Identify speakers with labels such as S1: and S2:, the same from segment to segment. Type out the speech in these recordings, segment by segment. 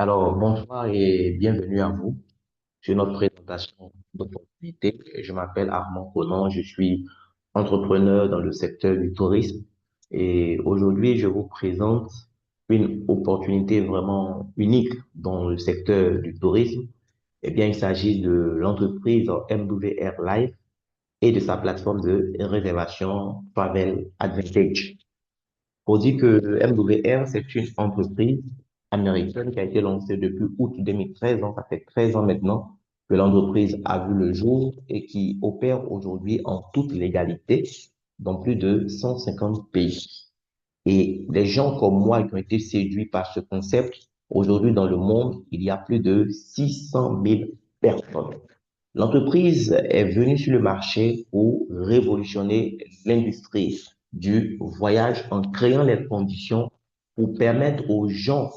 S1: Alors, bonsoir et bienvenue à vous sur notre présentation d'opportunités. Je m'appelle Armand Conan, je suis entrepreneur dans le secteur du tourisme et aujourd'hui, je vous présente une opportunité vraiment unique dans le secteur du tourisme. Eh bien, il s'agit de l'entreprise MWR Live et de sa plateforme de réservation Travel Advantage. Pour dire que MWR, c'est une entreprise américaine qui a été lancée depuis août 2013, donc ça fait 13 ans maintenant que l'entreprise a vu le jour et qui opère aujourd'hui en toute légalité dans plus de 150 pays. Et les gens comme moi qui ont été séduits par ce concept, aujourd'hui dans le monde, il y a plus de 600 000 personnes. L'entreprise est venue sur le marché pour révolutionner l'industrie du voyage en créant les conditions pour permettre aux gens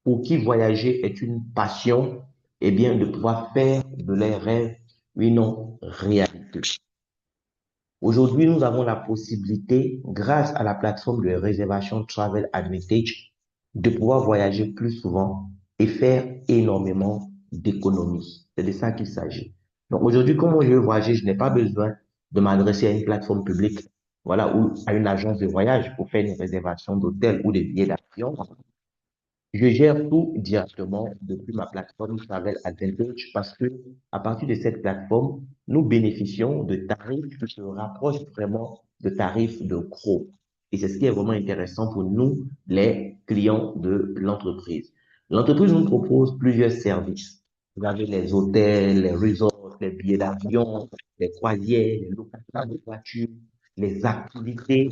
S1: pour qui voyager est une passion, eh bien, de pouvoir faire de leurs rêves une réalité. Aujourd'hui, nous avons la possibilité, grâce à la plateforme de réservation Travel Advantage, de pouvoir voyager plus souvent et faire énormément d'économies. C'est de ça qu'il s'agit. Donc aujourd'hui, comment je veux voyager, je n'ai pas besoin de m'adresser à une plateforme publique, voilà, ou à une agence de voyage pour faire une réservation d'hôtel ou de billets d'avion. Je gère tout directement depuis ma plateforme Travel Advantage parce que à partir de cette plateforme, nous bénéficions de tarifs qui se rapprochent vraiment de tarifs de gros. Et c'est ce qui est vraiment intéressant pour nous, les clients de l'entreprise. L'entreprise nous propose plusieurs services. Vous avez les hôtels, les resorts, les billets d'avion, les croisières, les locations de voitures, les activités,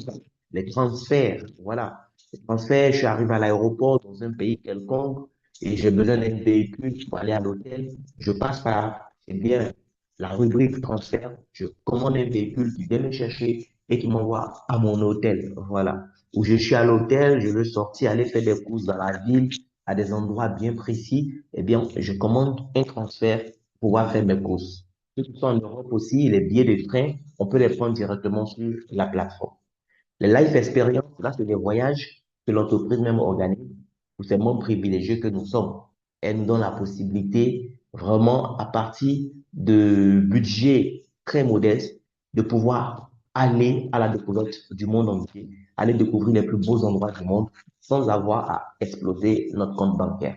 S1: les transferts. Voilà. Transfert, je arrive à l'aéroport dans un pays quelconque et j'ai besoin d'un véhicule pour aller à l'hôtel. Je passe par, eh bien, la rubrique transfert. Je commande un véhicule qui vient me chercher et qui m'envoie à mon hôtel. Voilà. Où je suis à l'hôtel, je veux sortir, aller faire des courses dans la ville, à des endroits bien précis. Eh bien, je commande un transfert pour pouvoir faire mes courses. Ceux qui sont en Europe aussi, les billets de train, on peut les prendre directement sur la plateforme. Les life experience, là, c'est des voyages que l'entreprise même organise pour ces membres privilégiés que nous sommes. Elle nous donne la possibilité, vraiment, à partir de budgets très modestes, de pouvoir aller à la découverte du monde entier, aller découvrir les plus beaux endroits du monde sans avoir à exploser notre compte bancaire.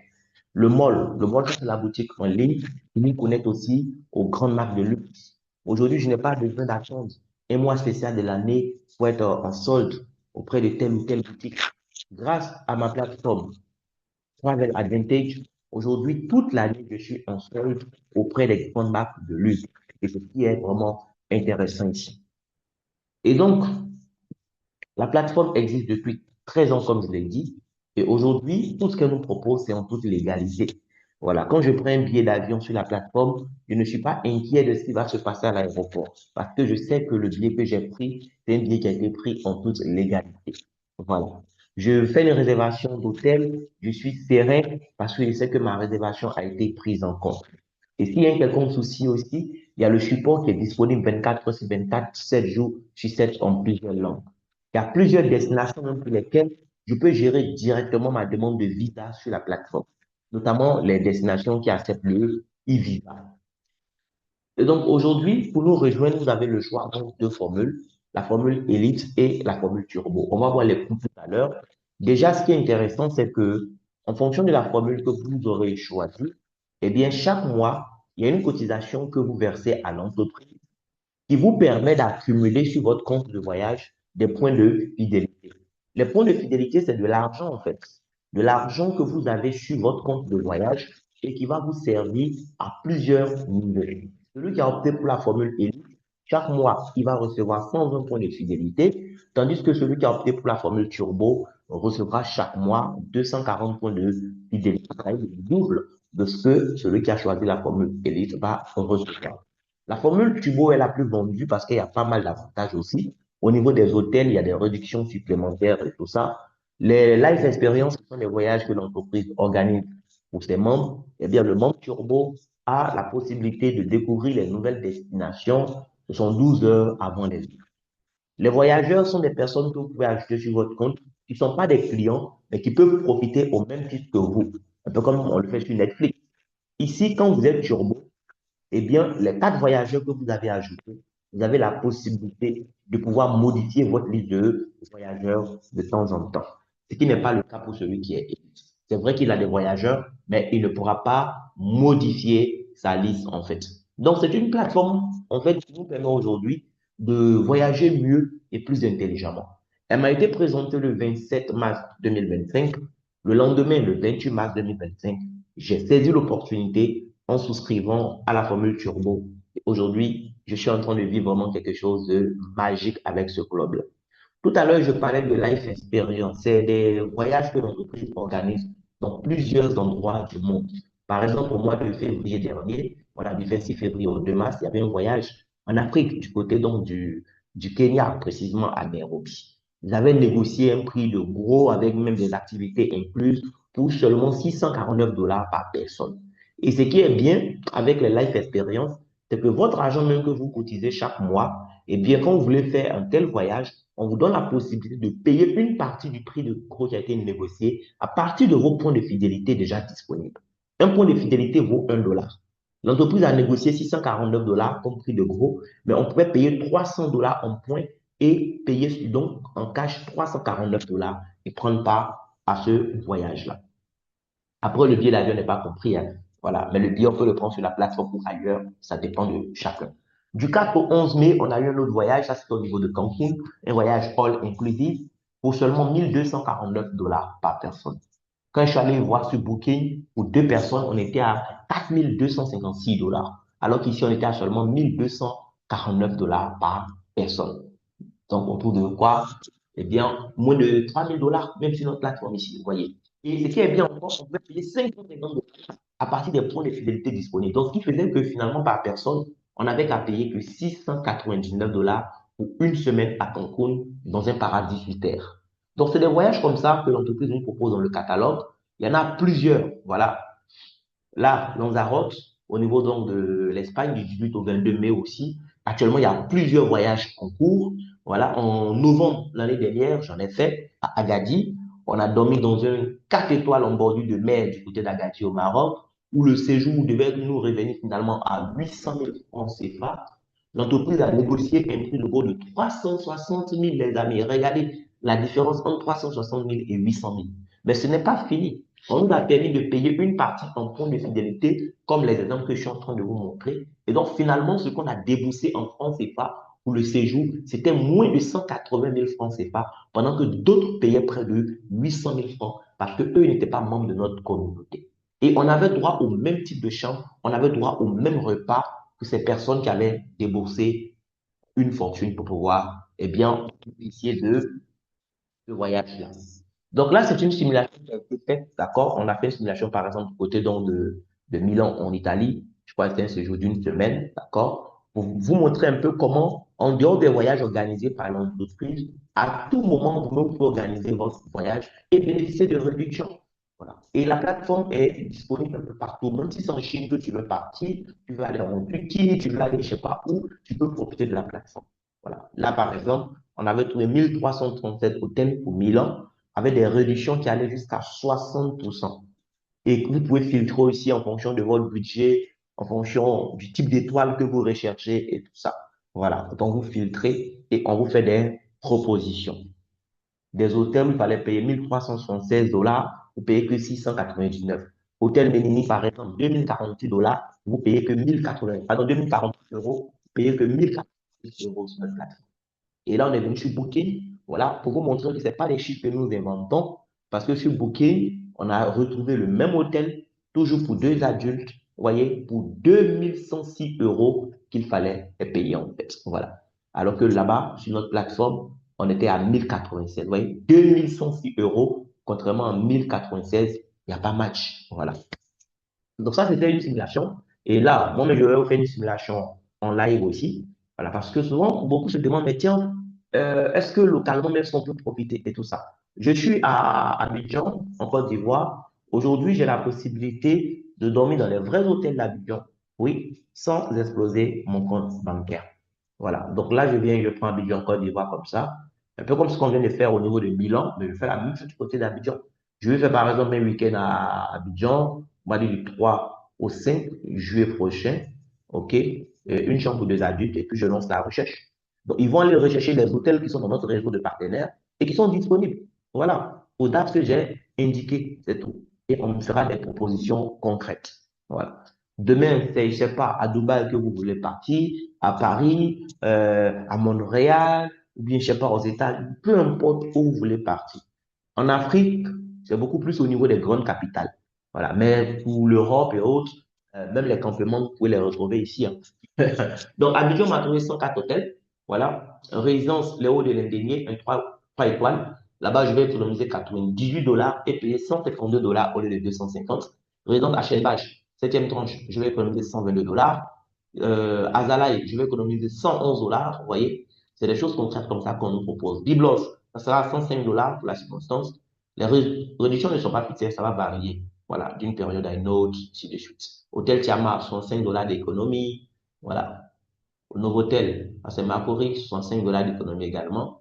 S1: Le mall, c'est la boutique en ligne qui nous connecte aussi aux grandes marques de luxe. Aujourd'hui, je n'ai pas besoin d'attendre un mois spécial de l'année pour être en solde auprès de telle ou telle boutique. Grâce à ma plateforme Travel Advantage, aujourd'hui, toute l'année, je suis en solde auprès des grandes marques de luxe. Et ce qui est vraiment intéressant ici. Et donc, la plateforme existe depuis 13 ans, comme je l'ai dit. Et aujourd'hui, tout ce qu'elle nous propose, c'est en toute légalité. Voilà. Quand je prends un billet d'avion sur la plateforme, je ne suis pas inquiet de ce qui va se passer à l'aéroport. Parce que je sais que le billet que j'ai pris, c'est un billet qui a été pris en toute légalité. Voilà. Je fais une réservation d'hôtel, je suis serein parce que je sais que ma réservation a été prise en compte. Et s'il y a un quelconque souci aussi, il y a le support qui est disponible 24 heures sur 24, 7 jours sur 7 en plusieurs langues. Il y a plusieurs destinations même pour lesquelles je peux gérer directement ma demande de visa sur la plateforme, notamment les destinations qui acceptent le e-visa. Et donc aujourd'hui, pour nous rejoindre, vous avez le choix entre deux formules, la formule Elite et la formule Turbo. On va voir les coûts tout à l'heure. Déjà, ce qui est intéressant, c'est que en fonction de la formule que vous aurez choisie, eh bien, chaque mois, il y a une cotisation que vous versez à l'entreprise qui vous permet d'accumuler sur votre compte de voyage des points de fidélité. Les points de fidélité, c'est de l'argent en fait. De l'argent que vous avez sur votre compte de voyage et qui va vous servir à plusieurs niveaux. Celui qui a opté pour la formule élite, chaque mois, il va recevoir 120 points de fidélité, tandis que celui qui a opté pour la formule turbo recevra chaque mois 240 points de fidélité. C'est le double de ce que celui qui a choisi la formule élite va recevoir. La formule Tubo est la plus vendue parce qu'il y a pas mal d'avantages aussi. Au niveau des hôtels, il y a des réductions supplémentaires et tout ça. Les life experience, ce sont les voyages que l'entreprise organise pour ses membres. Eh bien, le membre Turbo a la possibilité de découvrir les nouvelles destinations. Ce sont 12 heures avant les autres. Les voyageurs sont des personnes que vous pouvez ajouter sur votre compte qui ne sont pas des clients, mais qui peuvent profiter au même titre que vous. un peu comme on le fait sur Netflix. Ici, quand vous êtes turbo, eh bien, les quatre voyageurs que vous avez ajoutés, vous avez la possibilité de pouvoir modifier votre liste de voyageurs de temps en temps. Ce qui n'est pas le cas pour celui qui est élite. C'est vrai qu'il a des voyageurs, mais il ne pourra pas modifier sa liste, en fait. Donc, c'est une plateforme, en fait, qui nous permet aujourd'hui de voyager mieux et plus intelligemment. Elle m'a été présentée le 27 mars 2025. Le lendemain, le 28 mars 2025, j'ai saisi l'opportunité en souscrivant à la formule Turbo. Aujourd'hui, je suis en train de vivre vraiment quelque chose de magique avec ce club-là. Tout à l'heure, je parlais de Life Experience. C'est des voyages que l'entreprise organise dans plusieurs endroits du monde. Par exemple, au mois de février dernier, voilà, du 26 février au 2 mars, il y avait un voyage en Afrique, du côté donc du Kenya, précisément à Nairobi. Ils avaient négocié un prix de gros avec même des activités incluses pour seulement 649 dollars par personne. Et ce qui est bien avec les Life Experience, c'est que votre argent même que vous cotisez chaque mois, eh bien, quand vous voulez faire un tel voyage, on vous donne la possibilité de payer une partie du prix de gros qui a été négocié à partir de vos points de fidélité déjà disponibles. Un point de fidélité vaut 1 dollar. L'entreprise a négocié 649 dollars comme prix de gros, mais on pouvait payer 300 dollars en points et payer donc en cash 349 dollars et prendre part à ce voyage-là. Après, le billet d'avion n'est pas compris, hein. Voilà. Mais le billet, on peut le prendre sur la plateforme ou ailleurs. Ça dépend de chacun. Du 4 au 11 mai, on a eu un autre voyage. Ça, c'est au niveau de Cancun. Un voyage all inclusive pour seulement 1249 dollars par personne. Quand je suis allé voir sur Booking, pour deux personnes, on était à 4256 dollars. Alors qu'ici, on était à seulement 1249 dollars par personne. Donc, on trouve de quoi? Eh bien, moins de 3000 dollars, même sur notre plateforme ici, vous voyez. Et ce qui est bien en France, on peut payer 550 dollars à partir des points de fidélité disponibles. Donc, ce qui faisait que finalement, par personne, on n'avait qu'à payer que 699 dollars pour une semaine à Cancun dans un paradis sur terre. Donc, c'est des voyages comme ça que l'entreprise nous propose dans le catalogue. Il y en a plusieurs. Voilà. Là, Lanzarote, au niveau donc de l'Espagne, du 18 au 22 mai aussi. Actuellement, il y a plusieurs voyages en cours. Voilà, en novembre l'année dernière, j'en ai fait à Agadir. On a dormi dans un 4 étoiles en bordure de mer du côté d'Agadir au Maroc, où le séjour devait nous revenir finalement à 800 000 francs CFA. L'entreprise a négocié un prix de gros de 360 000, les amis. Regardez la différence entre 360 000 et 800 000. Mais ce n'est pas fini. On nous a permis de payer une partie en points de fidélité, comme les exemples que je suis en train de vous montrer. Et donc, finalement, ce qu'on a déboursé en francs CFA pour le séjour, c'était moins de 180 000 francs CFA, pendant que d'autres payaient près de 800 000 francs parce qu'eux n'étaient pas membres de notre communauté. Et on avait droit au même type de chambre, on avait droit au même repas que ces personnes qui avaient déboursé une fortune pour pouvoir, eh bien, bénéficier de ce voyage-là. Donc là, c'est une simulation qui a été faite, d'accord? On a fait une simulation, par exemple, du côté donc de Milan en Italie. Je crois que c'était un séjour d'une semaine, d'accord? Pour vous montrer un peu comment, en dehors des voyages organisés par l'entreprise, à tout moment, vous pouvez organiser votre voyage et bénéficier de réductions. Voilà. Et la plateforme est disponible un peu partout. Même si c'est en Chine que tu veux partir, tu veux aller en Turquie, tu veux aller je ne sais pas où, tu peux profiter de la plateforme. Voilà. Là, par exemple, on avait trouvé 1337 hôtels pour Milan avec des réductions qui allaient jusqu'à 60%. Et vous pouvez filtrer aussi en fonction de votre budget, en fonction du type d'étoile que vous recherchez et tout ça. Voilà. Donc, vous filtrez et on vous fait des propositions. Des hôtels où il fallait payer 1376 dollars, vous payez que 699. Hôtel Ménini, par exemple, 2048 dollars, vous payez que 1080. Pardon, 2040 euros, vous payez que 1048 euros sur notre plateforme. Et là, on est venu sur Booking, voilà, pour vous montrer que ce n'est pas les chiffres que nous inventons, parce que sur Booking, on a retrouvé le même hôtel, toujours pour deux adultes, vous voyez, pour 2106 euros qu'il fallait payer en fait. Voilà. Alors que là-bas, sur notre plateforme, on était à 1096. Vous voyez, 2106 euros, contrairement à 1096, il n'y a pas match. Voilà. Donc ça, c'était une simulation. Et là, moi, je vais faire une simulation en live aussi. Voilà, parce que souvent, beaucoup se demandent, mais tiens, est-ce que localement, même si on peut profiter et tout ça? Je suis à Abidjan, en Côte d'Ivoire. Aujourd'hui, j'ai la possibilité de dormir dans les vrais hôtels d'Abidjan. Oui, sans exploser mon compte bancaire. Voilà. Donc là, je prends Abidjan, Côte d'Ivoire comme ça. Un peu comme ce qu'on vient de faire au niveau de Milan, mais je fais la même chose du côté d'Abidjan. Je vais faire par exemple un week-end à Abidjan, on va dire du 3 au 5 juillet prochain, OK? Une chambre pour deux adultes et puis je lance la recherche. Donc, ils vont aller rechercher les hôtels qui sont dans notre réseau de partenaires et qui sont disponibles. Voilà, aux dates que j'ai indiquées, c'est tout. Et on me fera des propositions concrètes. Voilà. Demain, c'est, je sais pas, à Dubaï que vous voulez partir, à Paris, à Montréal, ou bien, je sais pas, aux États-Unis, peu importe où vous voulez partir. En Afrique, c'est beaucoup plus au niveau des grandes capitales. Voilà. Mais pour l'Europe et autres, même les campements, vous pouvez les retrouver ici, hein. Donc, Abidjan m'a trouvé 104 hôtels. Voilà. Résidence Léo de l'Indénié, un 3 étoiles. Là-bas, je vais économiser 98 dollars et payer 152 dollars au lieu de 250. Résidence Achelbach, septième tranche, je vais économiser 122 dollars. Azalaï, je vais économiser 111 dollars. Vous voyez, c'est des choses concrètes comme ça qu'on nous propose. Biblos, ça sera 105 dollars pour la circonstance. Les réductions ne sont pas fixées, ça va varier. Voilà, d'une période à une autre, ainsi de suite. Hôtel Tiama, 65 dollars d'économie. Voilà. Au Novotel, à Saint-Marcory, 65 dollars d'économie également.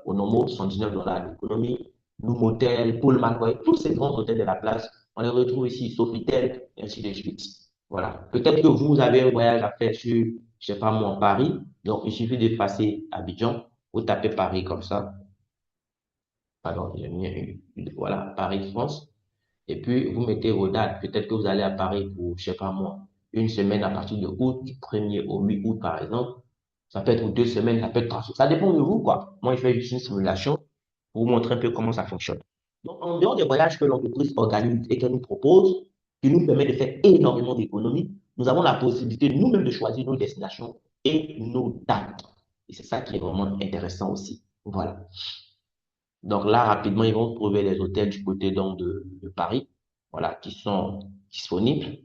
S1: Au Nomo, 79 dollars d'économie. Noumotel, Pullman, ouais, tous ces grands hôtels de la place, on les retrouve ici, Sofitel, et ainsi de suite. Voilà. Peut-être que vous avez un voyage à faire sur, je sais pas moi, Paris. Donc, il suffit de passer à Abidjan. Vous tapez Paris comme ça. Pardon, j'ai mis voilà, Paris, France. Et puis, vous mettez vos dates. Peut-être que vous allez à Paris pour, je sais pas moi, une semaine à partir de août, du 1er au 8 août, par exemple. Ça peut être 2 semaines, ça peut être 3 semaines. Ça dépend de vous, quoi. Moi, je fais juste une simulation pour vous montrer un peu comment ça fonctionne. Donc, en dehors des voyages que l'entreprise organise et qu'elle nous propose, qui nous permet de faire énormément d'économies, nous avons la possibilité nous-mêmes de choisir nos destinations et nos dates. Et c'est ça qui est vraiment intéressant aussi. Voilà. Donc là, rapidement, ils vont trouver les hôtels du côté donc de Paris, voilà, qui sont disponibles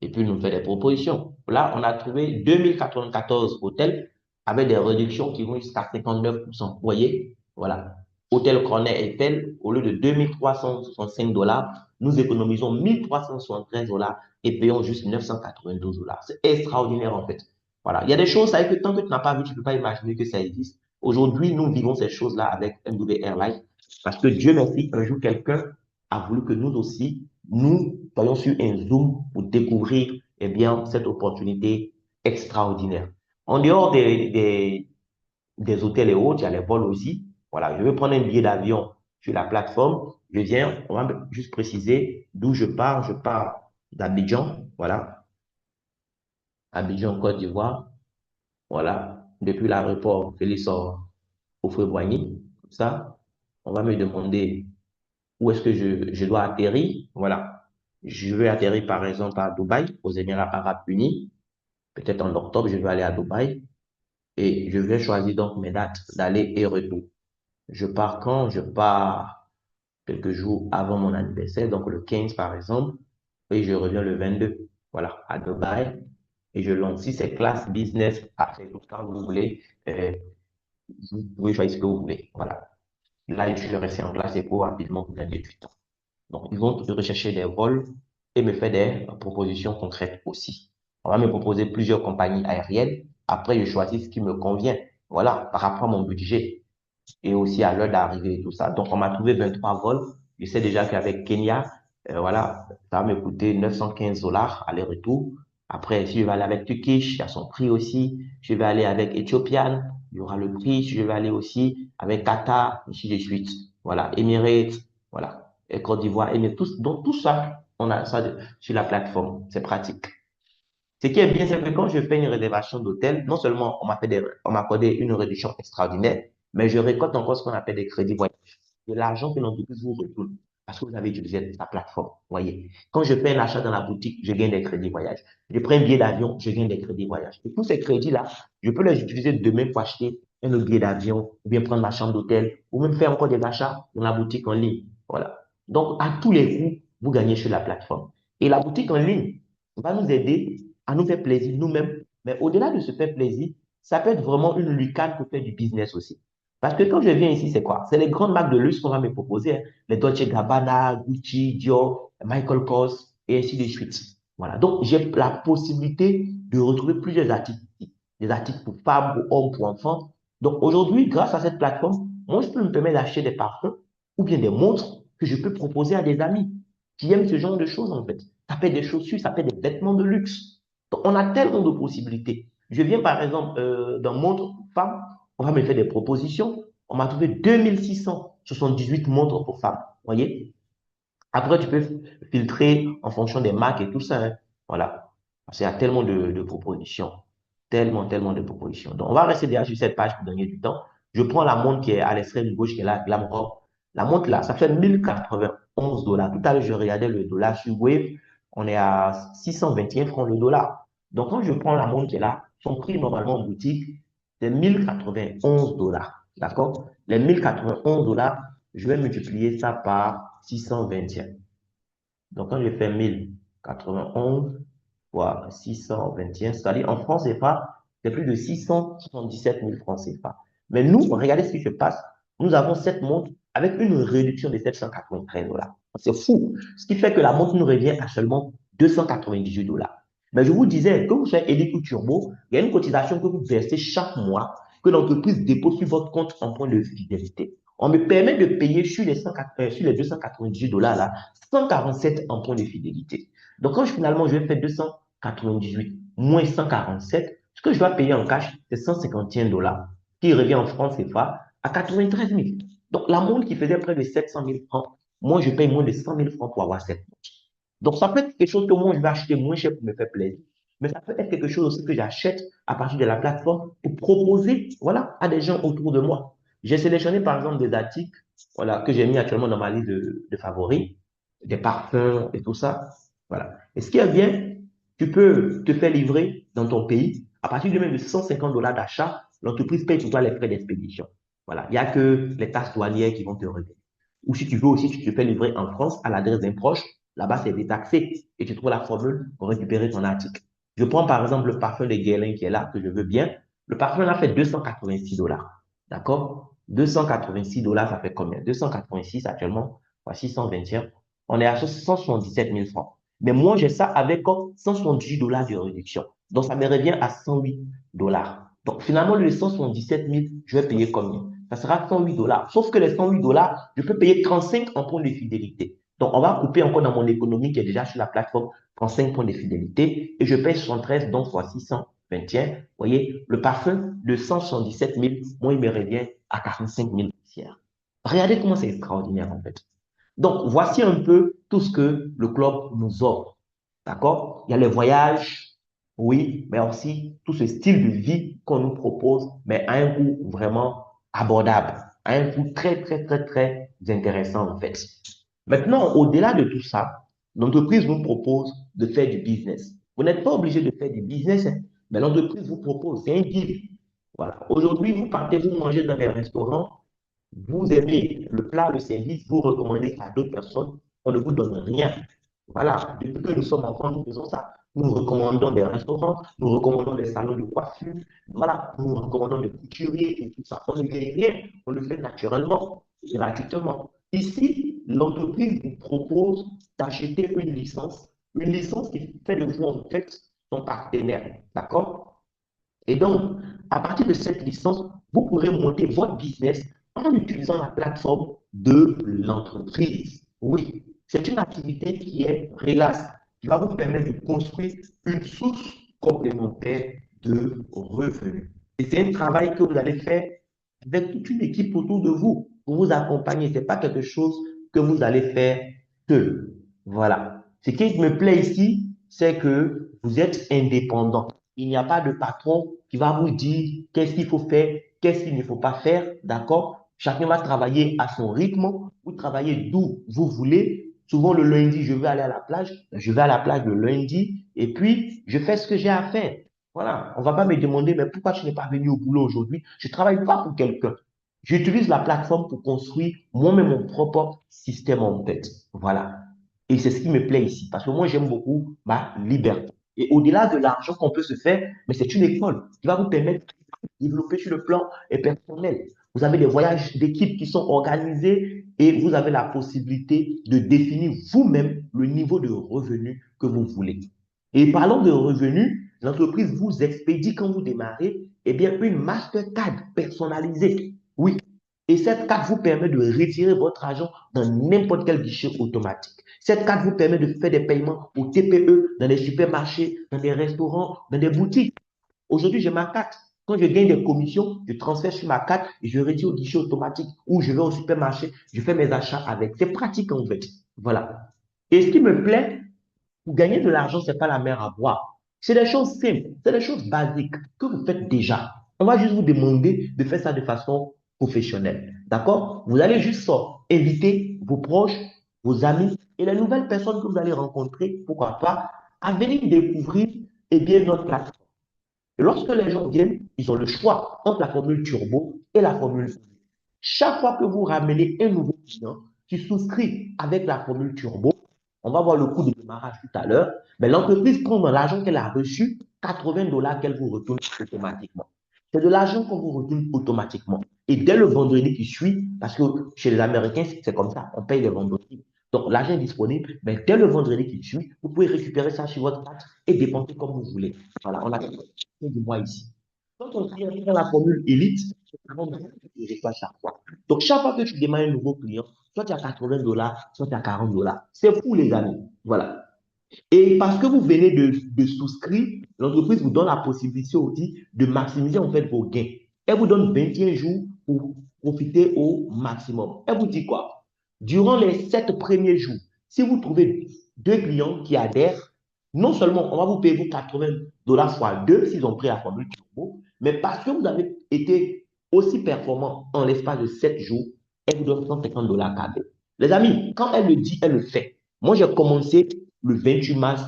S1: et puis nous faire des propositions. Là, on a trouvé 2094 hôtels avec des réductions qui vont jusqu'à 59%. Vous voyez? Voilà. Hôtel Cornet Eiffel, au lieu de 2365 dollars, nous économisons 1373 dollars et payons juste 992 dollars. C'est extraordinaire en fait. Voilà. Il y a des choses, ça veut dire que tant que tu n'as pas vu, tu ne peux pas imaginer que ça existe. Aujourd'hui, nous vivons ces choses-là avec MW Airlines parce que Dieu merci, un jour, quelqu'un a voulu que nous aussi, nous soyons sur un Zoom pour découvrir eh bien, cette opportunité extraordinaire. En dehors des hôtels et autres, il y a les vols aussi. Voilà, je vais prendre un billet d'avion sur la plateforme. Je viens, on va juste préciser d'où je pars. Je pars d'Abidjan, voilà, Abidjan, Côte d'Ivoire, voilà, depuis l'aéroport Félix Houphouët-Boigny, comme ça. On va me demander où est-ce que je dois atterrir. Voilà. Je vais atterrir par exemple à Dubaï, aux Émirats Arabes Unis. Peut-être en octobre, je vais aller à Dubaï et je vais choisir donc mes dates d'aller et retour. Je pars quand? Je pars quelques jours avant mon anniversaire, donc le 15 par exemple, et je reviens le 22. Voilà, à Dubaï. Et je lance. Si c'est classe business, après, quand vous voulez, vous pouvez choisir ce que vous voulez. Voilà. Là, je suis resté en classe éco rapidement pour 28 ans. Donc, ils vont rechercher des vols et me faire des propositions concrètes aussi. On va me proposer plusieurs compagnies aériennes. Après, je choisis ce qui me convient. Voilà, par rapport à mon budget et aussi à l'heure d'arrivée et tout ça. Donc, on m'a trouvé 23 vols. Je sais déjà qu'avec Kenya, voilà, ça va me coûter 915 dollars aller-retour. Après, si je vais aller avec Turkish, il y a son prix aussi. Je vais aller avec Ethiopian, il y aura le prix. Je vais aller aussi avec Qatar, ainsi de suite. Voilà, Emirates, voilà, et Côte d'Ivoire, Emirates, donc tout ça, on a ça sur la plateforme. C'est pratique. Ce qui est bien, c'est que quand je fais une réservation d'hôtel, non seulement on m'a accordé une réduction extraordinaire, mais je récolte encore ce qu'on appelle des crédits voyage. De l'argent que l'entreprise vous retourne parce que vous avez utilisé sa plateforme. Voyez. Quand je fais un achat dans la boutique, je gagne des crédits voyage. Je prends un billet d'avion, je gagne des crédits voyage. Et tous ces crédits-là, je peux les utiliser demain pour acheter un autre billet d'avion, ou bien prendre ma chambre d'hôtel, ou même faire encore des achats dans la boutique en ligne. Voilà. Donc, à tous les coups, vous gagnez sur la plateforme. Et la boutique en ligne va nous aider à nous faire plaisir nous-mêmes. Mais au-delà de se faire plaisir, ça peut être vraiment une lucane pour faire du business aussi. Parce que quand je viens ici, c'est quoi? C'est les grandes marques de luxe qu'on va me proposer, hein. Les Dolce Gabbana, Gucci, Dior, Michael Kors, et ainsi de suite. Voilà. Donc, j'ai la possibilité de retrouver plusieurs articles ici. Des articles pour femmes, pour hommes, pour enfants. Donc, aujourd'hui, grâce à cette plateforme, moi, je peux me permettre d'acheter des parfums. ou bien des montres que je peux proposer à des amis qui aiment ce genre de choses, en fait. Ça peut être des chaussures, ça peut être des vêtements de luxe. Donc, on a tellement de possibilités. Je viens, par exemple, dans montres pour femmes, on va me faire des propositions. On m'a trouvé 2678 montres pour femmes. Vous voyez? Après, tu peux filtrer en fonction des marques et tout ça, hein. Voilà. Parce qu'il y a tellement de propositions. Tellement, tellement de propositions. Donc, on va rester déjà sur cette page pour gagner du temps. Je prends la montre qui est à l'extrême gauche, qui est là, Glamrock. La montre là, ça fait 1091 $. Tout à l'heure, je regardais le dollar sur Wave. On est à 621 francs le dollar. Donc, quand je prends la montre qui est là, son prix normalement en boutique, c'est 1091 $. D'accord? Les 1091 $, je vais multiplier ça par 621. Donc, quand je fais 1091 fois 621, c'est-à-dire en francs CFA, c'est plus de 677 000 francs CFA. Mais nous, regardez ce qui se passe. Nous avons cette montre avec une réduction de 793 $. C'est fou. Ce qui fait que la montre nous revient à seulement 298 $. Mais je vous disais que vous faites Elico Turbo, il y a une cotisation que vous versez chaque mois, que l'entreprise dépose sur votre compte en point de fidélité. On me permet de payer sur sur les 298 $ là, 147 en point de fidélité. Donc, quand finalement je vais faire 298 moins 147, ce que je dois payer en cash, c'est 151 $, qui revient en francs CFA à 93 000. Donc, la montre qui faisait près de 700 000 francs, moi, je paye moins de 100 000 francs pour avoir cette montre. Donc, ça peut être quelque chose que moi, je vais acheter moins cher pour me faire plaisir. Mais ça peut être quelque chose aussi que j'achète à partir de la plateforme pour proposer, voilà, à des gens autour de moi. J'ai sélectionné, par exemple, des articles, voilà, que j'ai mis actuellement dans ma liste de favoris, des parfums et tout ça. Voilà. Et ce qui est bien, tu peux te faire livrer dans ton pays. À partir de même de 150 $ d'achat, l'entreprise paye pour toi les frais d'expédition. Voilà. Il n'y a que les taxes douanières qui vont te revenir. Ou si tu veux aussi, tu te fais livrer en France à l'adresse d'un proche. Là-bas, c'est détaxé. Et tu trouves la formule pour récupérer ton article. Je prends par exemple le parfum de Guerlain qui est là, que je veux bien. Le parfum là fait 286 $. D'accord? 286 $, ça fait combien? 286 actuellement, fois 621. On est à 177 000 francs. Mais moi, j'ai ça avec 178 $ de réduction. Donc, ça me revient à 108 $. Donc, finalement, les 177 000, je vais payer combien? Ça sera 108 $. Sauf que les 108 $, je peux payer 35 en points de fidélité. Donc, on va couper encore dans mon économie qui est déjà sur la plateforme 35 points de fidélité et je paye 73, donc fois 621. Vous voyez, le parfum de 177 000, moi, il me revient à 45 000 poussières. Regardez comment c'est extraordinaire, en fait. Donc, voici un peu tout ce que le club nous offre. D'accord? Il y a les voyages, oui, mais aussi tout ce style de vie qu'on nous propose, mais à un coût vraiment abordable, à un coût très, très, très, très intéressant, en fait. Maintenant, au-delà de tout ça, l'entreprise nous propose de faire du business. Vous n'êtes pas obligé de faire du business, hein, mais l'entreprise vous propose, c'est un deal. Voilà. Aujourd'hui, vous partez, vous mangez dans les restaurants, vous aimez le plat, le service, vous recommandez à d'autres personnes, on ne vous donne rien. Voilà, depuis que nous sommes enfants, nous faisons ça. Nous recommandons des restaurants, nous recommandons des salons de coiffure, voilà, nous recommandons des couturiers et tout ça. On ne gagne rien, on le fait naturellement, gratuitement. Ici, l'entreprise vous propose d'acheter une licence qui fait de vous en fait son partenaire. D'accord? Et donc, à partir de cette licence, vous pourrez monter votre business en utilisant la plateforme de l'entreprise. Oui, c'est une activité qui est relax, qui va vous permettre de construire une source complémentaire de revenus. Et c'est un travail que vous allez faire avec toute une équipe autour de vous pour vous accompagner. Ce n'est pas quelque chose que vous allez faire seul. Voilà. Ce qui me plaît ici, c'est que vous êtes indépendant. Il n'y a pas de patron qui va vous dire qu'est-ce qu'il faut faire, qu'est-ce qu'il ne faut pas faire, d'accord? Chacun va travailler à son rythme, vous travaillez d'où vous voulez. Souvent le lundi, je vais aller à la plage, je vais à la plage le lundi et puis je fais ce que j'ai à faire. Voilà, on ne va pas me demander, mais pourquoi tu n'es pas venu au boulot aujourd'hui? Je ne travaille pas pour quelqu'un. J'utilise la plateforme pour construire moi-même mon propre système en tête. Voilà. Et c'est ce qui me plaît ici, parce que moi, j'aime beaucoup ma liberté. Et au-delà de l'argent qu'on peut se faire, mais c'est une école qui va vous permettre de développer sur le plan personnel. Vous avez des voyages d'équipe qui sont organisés et vous avez la possibilité de définir vous-même le niveau de revenu que vous voulez. Et parlant de revenus, l'entreprise vous expédie quand vous démarrez, eh bien, une Mastercard personnalisée. Oui, Et cette carte vous permet de retirer votre argent dans n'importe quel guichet automatique. Cette carte vous permet de faire des paiements au TPE, dans des supermarchés, dans des restaurants, dans des boutiques. Aujourd'hui, j'ai ma carte. Quand je gagne des commissions, je transfère sur ma carte et je retire au guichet automatique ou je vais au supermarché, je fais mes achats avec. C'est pratique en fait. Voilà. Et ce qui me plaît, pour gagner de l'argent, ce n'est pas la mer à boire. C'est des choses simples, c'est des choses basiques que vous faites déjà. On va juste vous demander de faire ça de façon professionnelle. D'accord? Vous allez juste inviter vos proches, vos amis et les nouvelles personnes que vous allez rencontrer, pourquoi pas, à venir découvrir notre plateforme. Et lorsque les gens viennent, ils ont le choix entre la formule turbo et la formule. Chaque fois que vous ramenez un nouveau client qui souscrit avec la formule turbo, on va voir le coût de démarrage tout à l'heure, mais l'entreprise prend dans l'argent qu'elle a reçu, 80 $ qu'elle vous retourne automatiquement. C'est de l'argent qu'on vous retourne automatiquement. Et dès le vendredi qui suit, parce que chez les Américains, c'est comme ça, on paye le vendredi. Donc l'argent est disponible, mais dès le vendredi qui suit, vous pouvez récupérer ça sur votre carte et dépenser comme vous voulez. Voilà, on a du mois ici. Quand on travaille dans la formule élite, c'est 40 $ que tu reçois chaque fois. Donc, chaque fois que tu démarres un nouveau client, soit tu as 80 $, soit tu as 40 $. C'est fou, les amis. Voilà. Et parce que vous venez de souscrire, l'entreprise vous donne la possibilité aussi de maximiser en fait vos gains. Elle vous donne 21 jours pour profiter au maximum. Elle vous dit quoi? Durant les 7 premiers jours, si vous trouvez deux clients qui adhèrent, non seulement on va vous payer vos 80 $ fois 2 s'ils ont pris la formule turbo, mais parce que vous avez été aussi performant en l'espace de 7 jours, elle vous donne 150 $ cadeau. Les amis, quand elle le dit, elle le fait. Moi, j'ai commencé le 28 mars.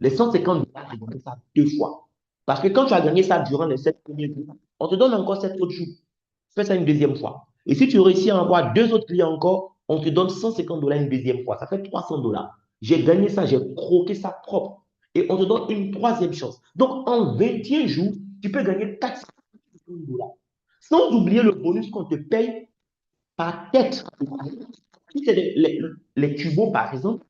S1: Les 150 $, j'ai gagné ça 2 fois. Parce que quand tu as gagné ça durant les 7 premiers jours, on te donne encore 7 autres jours. Fais ça une deuxième fois. Et si tu réussis à avoir deux autres clients encore, on te donne 150 $ une deuxième fois. Ça fait 300 $. J'ai gagné ça, j'ai croqué ça propre. Et on te donne une troisième chance. Donc, en 21 jours, tu peux gagner 450 $. Sans oublier le bonus qu'on te paye par tête. Si c'est les tubos, par exemple,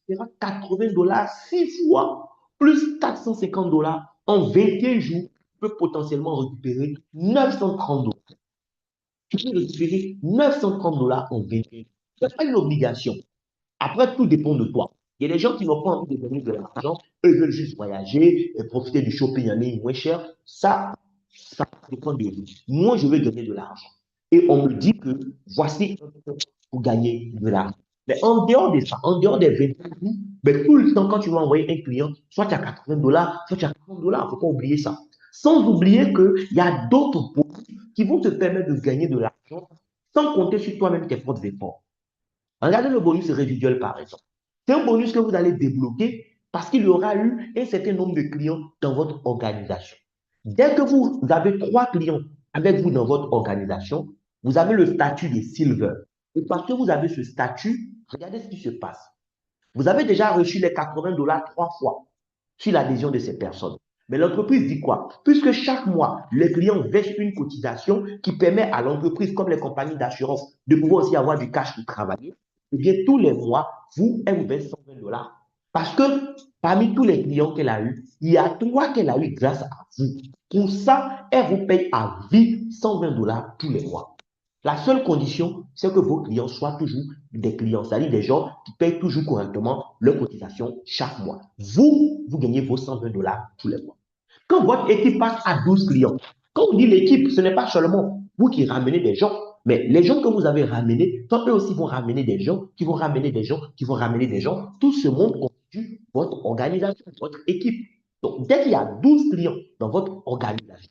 S1: sera 80 $ 6 fois, plus 450 $ en 21 jours, tu peux potentiellement récupérer 930 $. Tu peux récupérer 930 $ en 21 jours. Ce n'est pas une obligation. Après, tout dépend de toi. Il y a des gens qui n'ont pas envie de gagner de l'argent, eux veulent juste voyager et profiter du shopping en ligne moins cher. Ça dépend de vous. Moi, je veux gagner de l'argent. Et on me dit que voici un peu pour gagner de l'argent. Mais en dehors de ça, en dehors des 25 jours, mais tout le temps, quand tu vas envoyer un client, soit tu as 80 $, soit tu as 40 $, il ne faut pas oublier ça. Sans oublier qu'il y a d'autres produits qui vont te permettre de gagner de l'argent sans compter sur toi-même tes propres efforts. Regardez le bonus résiduel, par exemple. C'est un bonus que vous allez débloquer parce qu'il y aura eu un certain nombre de clients dans votre organisation. Dès que vous avez 3 clients avec vous dans votre organisation, vous avez le statut de silver. Et parce que vous avez ce statut, regardez ce qui se passe. Vous avez déjà reçu les 80 $ 3 fois sur l'adhésion de ces personnes. Mais l'entreprise dit quoi? Puisque chaque mois, les clients versent une cotisation qui permet à l'entreprise, comme les compagnies d'assurance, de pouvoir aussi avoir du cash pour travailler, eh bien, tous les mois, elle vous verse 120 $. Parce que parmi tous les clients qu'elle a eus, il y a 3 qu'elle a eu grâce à vous. Pour ça, elle vous paye à vie 120 $ tous les mois. La seule condition, c'est que vos clients soient toujours des clients, c'est-à-dire des gens qui payent toujours correctement leurs cotisations chaque mois. Vous gagnez vos 120 $ tous les mois. Quand votre équipe passe à 12 clients, quand on dit l'équipe, ce n'est pas seulement vous qui ramenez des gens, mais les gens que vous avez ramenés, eux aussi vont ramener des gens, qui vont ramener des gens, qui vont ramener des gens. Tout ce monde constitue votre organisation, votre équipe. Donc, dès qu'il y a 12 clients dans votre organisation,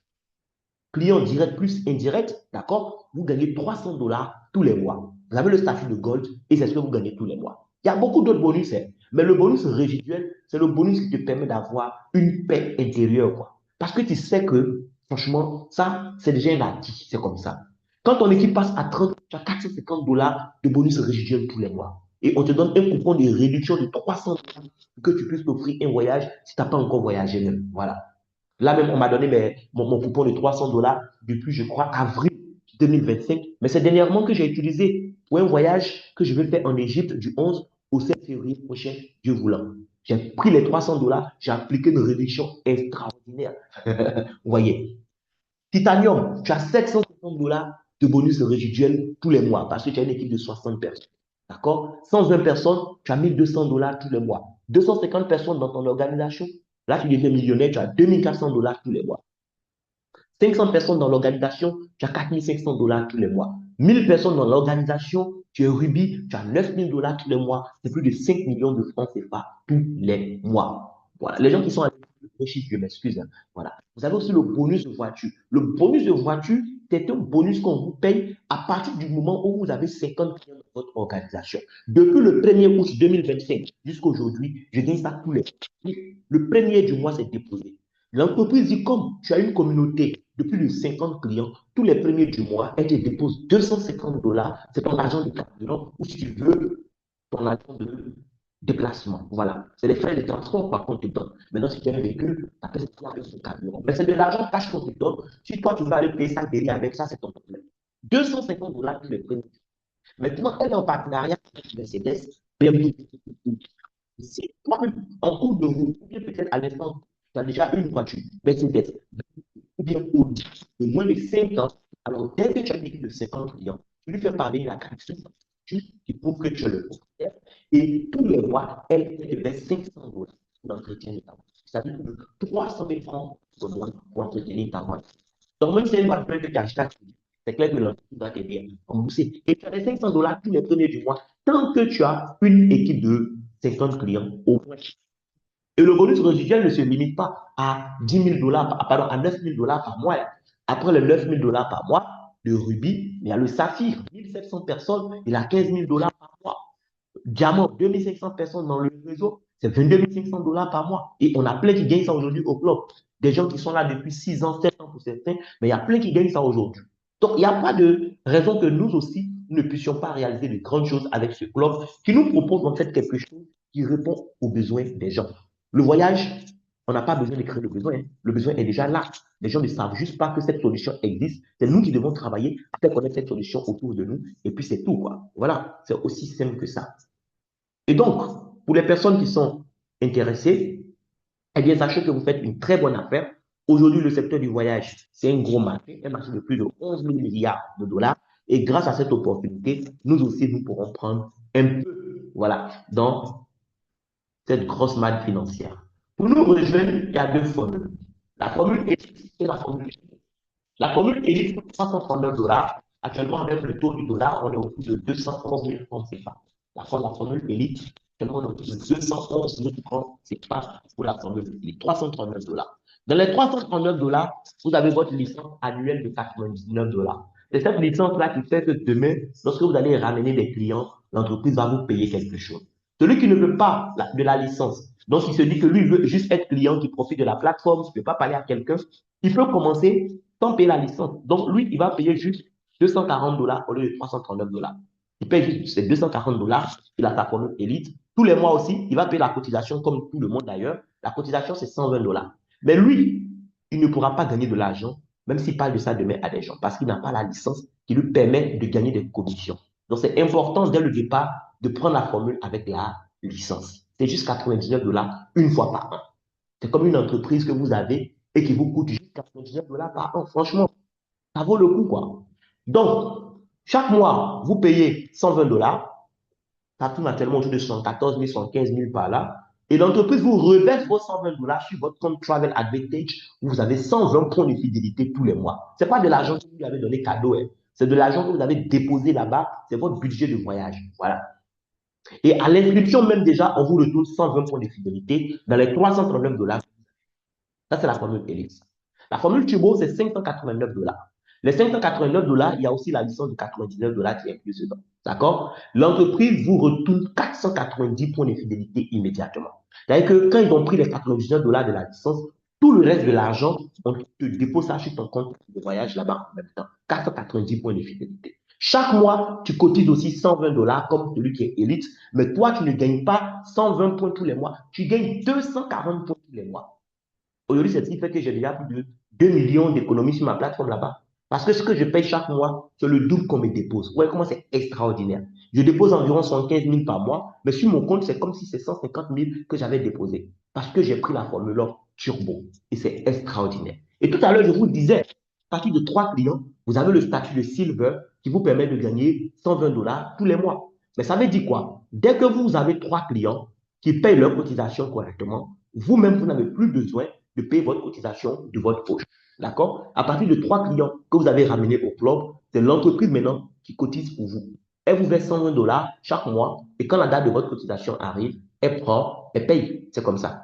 S1: client direct plus indirect, d'accord, vous gagnez 300 $ tous les mois. Vous avez le statut de Gold et c'est ce que vous gagnez tous les mois. Il y a beaucoup d'autres bonus, hein, mais le bonus résiduel, c'est le bonus qui te permet d'avoir une paix intérieure, quoi. Parce que tu sais que, franchement, ça, c'est déjà un acquis, c'est comme ça. Quand ton équipe passe à 30, tu as 450 $ de bonus résiduel tous les mois. Et on te donne un coupon de réduction de 300 $ pour que tu puisses t'offrir un voyage si tu n'as pas encore voyagé même. Voilà. Là même, on m'a donné mon coupon de 300 $ depuis, je crois, avril 2025. Mais c'est dernièrement que j'ai utilisé pour un voyage que je vais faire en Égypte du 11 au 7 février prochain, Dieu voulant. J'ai pris les 300 $, j'ai appliqué une réduction extraordinaire. Vous voyez. Titanium, tu as 750 $ de bonus résiduel tous les mois parce que tu as une équipe de 60 personnes. D'accord? 120 personnes, tu as 1 200 $ tous les mois. 250 personnes dans ton organisation, là, tu deviens millionnaire, tu as 2 400 $ tous les mois. 500 personnes dans l'organisation, tu as 4 500 $ tous les mois. 1000 personnes dans l'organisation, tu es Ruby, tu as 9 000 $ tous les mois. C'est plus de 5 millions de francs CFA tous les mois. Voilà. Les gens qui sont à chiffre, je m'excuse. Hein. Voilà. Vous avez aussi le bonus de voiture. Le bonus de voiture, c'est un bonus qu'on vous paye à partir du moment où vous avez 50 clients dans votre organisation. Depuis le 1er août 2025 jusqu'à aujourd'hui, je gagne ça tous les mois. Le premier du mois, c'est déposé. L'entreprise dit, comme tu as une communauté de plus de 50 clients, tous les premiers du mois, elle te dépose 250 $. C'est ton argent de carburant ou si tu veux, ton argent de déplacement. Voilà. C'est les frais de transport par contre te donne. Maintenant, si tu as un véhicule, tu as peut 3 de carburant. Mais c'est de l'argent cash qu'on te donne. Si toi, tu vas aller payer ça derrière avec ça, c'est ton problème. 250 $ tous les premiers. Maintenant, elle est en partenariat avec Mercedes, BMW. Si toi-même, en cours de route, ou bien peut-être à l'instant, tu as déjà une voiture, Mercedes, ou bien Audi, de moins de 5 ans, alors dès que tu as une équipe de 50 clients, tu lui fais parler la carte qui prouve que tu es le propriétaire, et tous les mois, elle te verse 500 $ pour l'entretien de ta voiture. C'est-à-dire que 300 000 francs pour entretenir ta voiture. Donc, même si c'est une voiture que tu achètes, c'est clair que l'entreprise va t'aider à rembourser. Et tu as les 500 $ tous les premiers du mois, tant que tu as une équipe de 50 clients au moins. Et le bonus résiduel ne se limite pas à 10 000 $, pardon, à 9 000 $ par mois. Après les 9 000 $ par mois de Ruby, il y a le Saphir, 1700 personnes, il a 15 000 $ par mois. Diamant, 2500 personnes dans le réseau, c'est 22 500 $ par mois. Et on a plein qui gagnent ça aujourd'hui au club. Des gens qui sont là depuis 6 ans, 7 ans pour certains, mais il y a plein qui gagnent ça aujourd'hui. Donc, il n'y a pas de raison que nous aussi, nous ne puissions pas réaliser de grandes choses avec ce club qui nous propose en fait quelque chose qui répond aux besoins des gens. Le voyage, on n'a pas besoin de créer le besoin. Hein. Le besoin est déjà là. Les gens ne savent juste pas que cette solution existe. C'est nous qui devons travailler à faire connaître cette solution autour de nous. Et puis, c'est tout, quoi. Voilà. C'est aussi simple que ça. Et donc, pour les personnes qui sont intéressées, eh bien, sachez que vous faites une très bonne affaire. Aujourd'hui, le secteur du voyage, c'est un gros marché, un marché de plus de 11 000 milliards de dollars. Et grâce à cette opportunité, nous aussi, nous pourrons prendre un peu, voilà, dans cette grosse manne financière. Pour nous rejoindre, il y a deux formules. La formule élite et la formule élite. La formule élite coûte 339 $. Actuellement, avec le taux du dollar, on est au coût de 211 000 francs CFA. La formule élite, actuellement, on est au coût de 211 000 francs CFA pour la formule élite. 339 $. Dans les 339 $, vous avez votre licence annuelle de 99 $. C'est cette licence-là qui fait que demain, lorsque vous allez ramener des clients, l'entreprise va vous payer quelque chose. Celui qui ne veut pas de la licence, donc il se dit que lui veut juste être client qui profite de la plateforme, qui ne peut pas parler à quelqu'un, il peut commencer sans payer la licence. Donc lui, il va payer juste 240 $ au lieu de 339 $. Il paye juste ces 240 $, il a sa formule élite. Tous les mois aussi, il va payer la cotisation comme tout le monde d'ailleurs. La cotisation, c'est 120 $. Mais lui, il ne pourra pas gagner de l'argent, même s'il parle de ça demain à des gens, parce qu'il n'a pas la licence qui lui permet de gagner des commissions. Donc c'est important dès le départ de prendre la formule avec la licence. C'est juste 99 $ une fois par an. C'est comme une entreprise que vous avez et qui vous coûte juste 99 $ par an. Franchement, ça vaut le coup, quoi. Donc, chaque mois, vous payez 120 $. Ça tourne actuellement autour de 114 000, 115 000 par là. Et l'entreprise vous reverse vos 120 $ sur votre compte Travel Advantage. Vous avez 120 points de fidélité tous les mois. Ce n'est pas de l'argent que vous lui avez donné cadeau. Hein. C'est de l'argent que vous avez déposé là-bas. C'est votre budget de voyage. Voilà. Et à l'inscription même déjà, on vous retourne 120 points de fidélité dans les 339 $. Ça, c'est la formule Elix. La formule Turbo, c'est 589 $. Les 589 $, il y a aussi la licence de 99 $ qui est incluse dedans. D'accord? L'entreprise vous retourne 490 points de fidélité immédiatement. C'est-à-dire que quand ils ont pris les 99 $ de la licence, tout le reste de l'argent, on te dépose ça sur ton compte de voyage là-bas en même temps. 490 points de fidélité. Chaque mois, tu cotises aussi 120 $ comme celui qui est élite, mais toi, tu ne gagnes pas 120 points tous les mois, tu gagnes 240 points tous les mois. Aujourd'hui, c'est ce qui fait que j'ai déjà plus de 2 millions d'économies sur ma plateforme là-bas. Parce que ce que je paye chaque mois, c'est le double qu'on me dépose. Ouais, comment c'est extraordinaire. Je dépose environ 115 000 par mois, mais sur mon compte, c'est comme si c'est 150 000 que j'avais déposé. Parce que j'ai pris la formule turbo. Et c'est extraordinaire. Et tout à l'heure, je vous disais, à partir de 3 clients, Vous avez le statut de Silver qui vous permet de gagner 120 dollars tous les mois. Mais ça veut dire quoi? Dès que vous avez 3 clients qui payent leur cotisation correctement, vous-même, vous n'avez plus besoin de payer votre cotisation de votre poche. D'accord? À partir de 3 clients que vous avez ramenés au club, c'est l'entreprise maintenant qui cotise pour vous. Elle vous verse 120 dollars chaque mois et quand la date de votre cotisation arrive, elle prend, elle paye. C'est comme ça.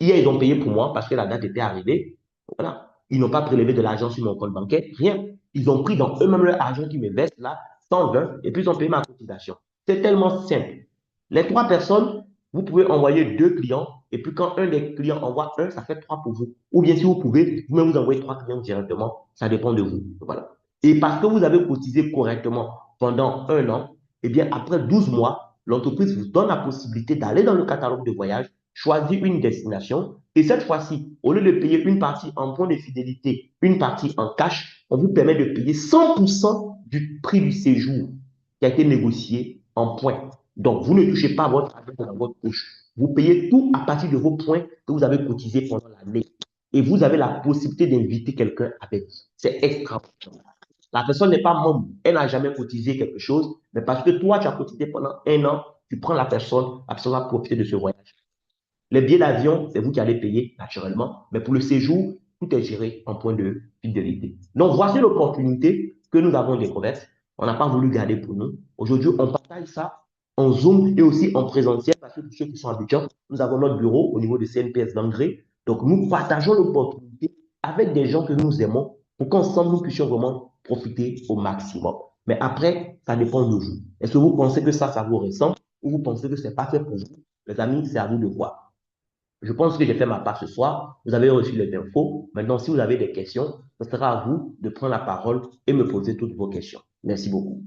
S1: Hier, ils ont payé pour moi parce que la date était arrivée. Voilà. Ils n'ont pas prélevé de l'argent sur mon compte bancaire, rien. Ils ont pris dans eux-mêmes leur argent qui me versent là, 120, et puis ils ont payé ma cotisation. C'est tellement simple. Les 3 personnes, vous pouvez envoyer 2 clients, et puis quand un des clients envoie un, ça fait 3 pour vous. Ou bien si vous pouvez, vous-même vous envoyez 3 clients directement, ça dépend de vous. Voilà. Et parce que vous avez cotisé correctement pendant un an, eh bien après 12 mois, l'entreprise vous donne la possibilité d'aller dans le catalogue de voyage, choisir une destination, et cette fois-ci, au lieu de payer une partie en points de fidélité, une partie en cash, on vous permet de payer 100% du prix du séjour qui a été négocié en points. Donc, vous ne touchez pas votre argent dans votre poche. Vous payez tout à partir de vos points que vous avez cotisés pendant l'année. Et vous avez la possibilité d'inviter quelqu'un avec vous. C'est extraordinaire. La personne n'est pas membre, elle n'a jamais cotisé quelque chose, mais parce que toi, tu as cotisé pendant un an, tu prends la personne va profiter de ce voyage. Les billets d'avion, c'est vous qui allez payer naturellement, mais pour le séjour, tout est géré en point de fidélité. Donc, voici l'opportunité que nous avons découverte. On n'a pas voulu garder pour nous. Aujourd'hui, on partage ça en Zoom et aussi en présentiel parce que pour ceux qui sont habitués, nous avons notre bureau au niveau de CNPS d'Angré. Donc, nous partageons l'opportunité avec des gens que nous aimons pour qu'ensemble, nous puissions vraiment profiter au maximum. Mais après, ça dépend de vous. Est-ce que vous pensez que ça vous ressemble ou vous pensez que ce n'est pas fait pour vous? Les amis, c'est à vous de voir. Je pense que j'ai fait ma part ce soir. Vous avez reçu les infos. Maintenant, si vous avez des questions, ce sera à vous de prendre la parole et me poser toutes vos questions. Merci beaucoup.